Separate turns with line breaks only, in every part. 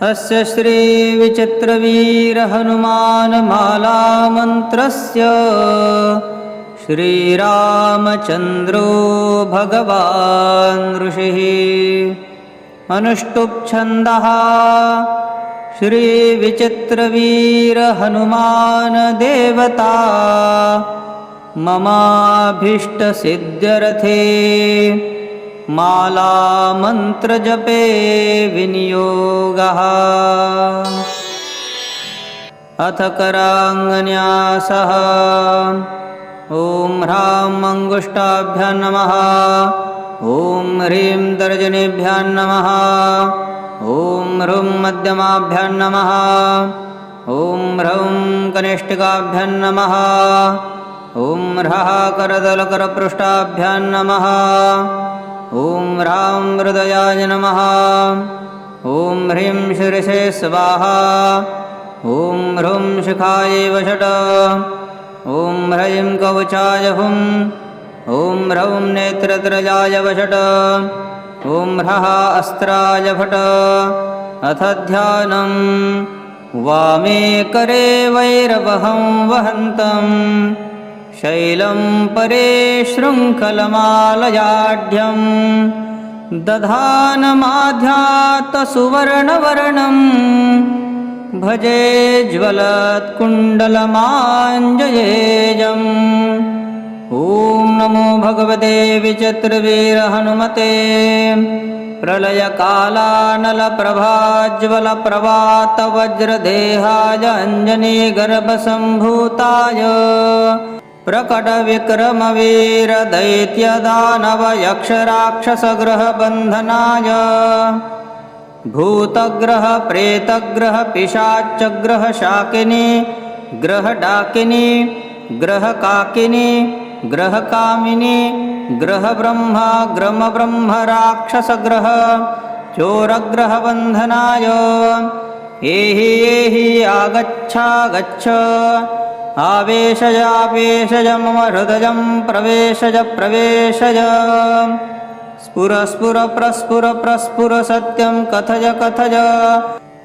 अस्य श्री विचित्रवीर हनुमान माला मंत्रस्य श्रीरामचन्द्रो भगवान् ऋषिः अनुष्टुप् छन्दः श्री विचित्रवीर हनुमान देवता ममाभीष्ट सिद्ध्यर्थे माला मंत्र जपे विनियोगः। अथ करांगन्यासः। ओम ह्रां अंगुष्ठाभ्यां नमः। ओम ह्रीं तर्जनीभ्यां नमः। ओम ह्रूं मध्यमाभ्यां नमः। ओम ह्रौं कनिष्ठिकाभ्यां नमः। ओम ह्रः करतलकरपृष्ठाभ्यां नमः। ओम ह्रां हृदयाय नमः। ओम ह्रीं शिरसे स्वाहा। ओम ह्रूं शिखाय वषट्। ओम ह्रीं कवचाय हुं। ओम ह्रौं नेत्रत्रयाय वषट्। ओम ह्रः अस्त्राय फट्। अथ ध्यानं वामे करे वैरवहं वहन्तं शैलं परे शृङ्खलमालयाढ्यं दधानमाध्यात्तसुवर्णवर्णं भजे ज्वलत्कुण्डलमाञ्जयेयम्। ॐ नमो भगवते विचित्रवीर हनुमते प्रलयकालानलप्रभाज्वलप्रवातवज्रदेहाय अञ्जनीगर्भसम्भूताय प्रकटविक्रमवीरदैत्यदानवयक्षराक्षसग्रहबन्धनाय भूतग्रह प्रेतग्रह पिशाचग्रह शाकिनी ग्रहडाकिनी ग्रहकाकिनी ग्रहकामिनी ग्रहब्रह्मा ग्रमब्रह्म राक्षसग्रह चोरग्रहबन्धनाय एहि एहि आगच्छागच्छ आवेशय आवेशय मम हृदयं प्रवेशय प्रवेशय स्फुर स्फुर प्रस्फुर प्रस्फुर सत्यं कथय कथय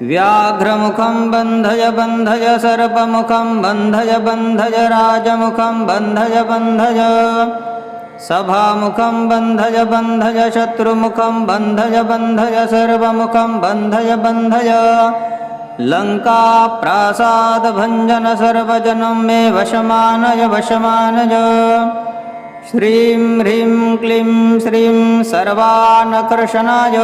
व्याघ्रमुखं बन्धय बन्धय सर्पमुखं बन्धय बन्धय राजमुखं बन्धय बन्धय सभामुखं बन्धय बन्धय शत्रुमुखं बन्धय बन्धय सर्वमुखं बन्धय बन्धय लङ्काप्रासादभञ्जन सर्वजनं मे वशमानय वशमानय। श्रीं ह्रीं क्लीं श्रीं सर्वानकर्षणाय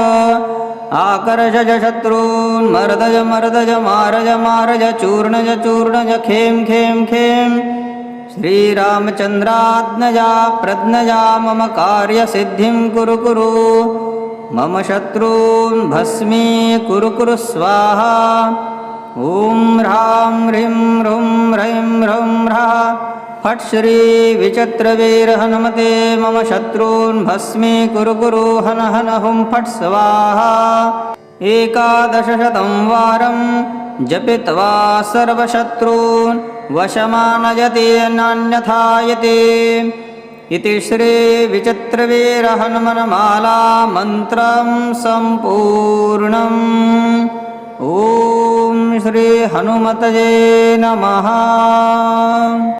आकर्षय शत्रून् मर्दय मर्दय मारय मारय चूर्णय चूर्णय खें खें खें। श्रीरामचन्द्राज्ञया प्रज्ञया मम कार्यसिद्धिं कुरु कुरु मम शत्रून् भस्मी कुरु कुरु स्वाहा। ॐ ह्रां ह्रीं ह्रूं ह्रैं ह्रौं ह्रः फट् श्री विचित्रवीर हनुमते मम शत्रून् भस्मी कुरु कुरु हन हन हुं फट् स्वाहा। 1100 वारं जपित्वा सर्वशत्रून् वशमानयति नान्यथायते। इति श्री विचित्रवीर हनुमन् माला मंत्रं सम्पूर्णम्। ॐ श्री हनुमतये नमः।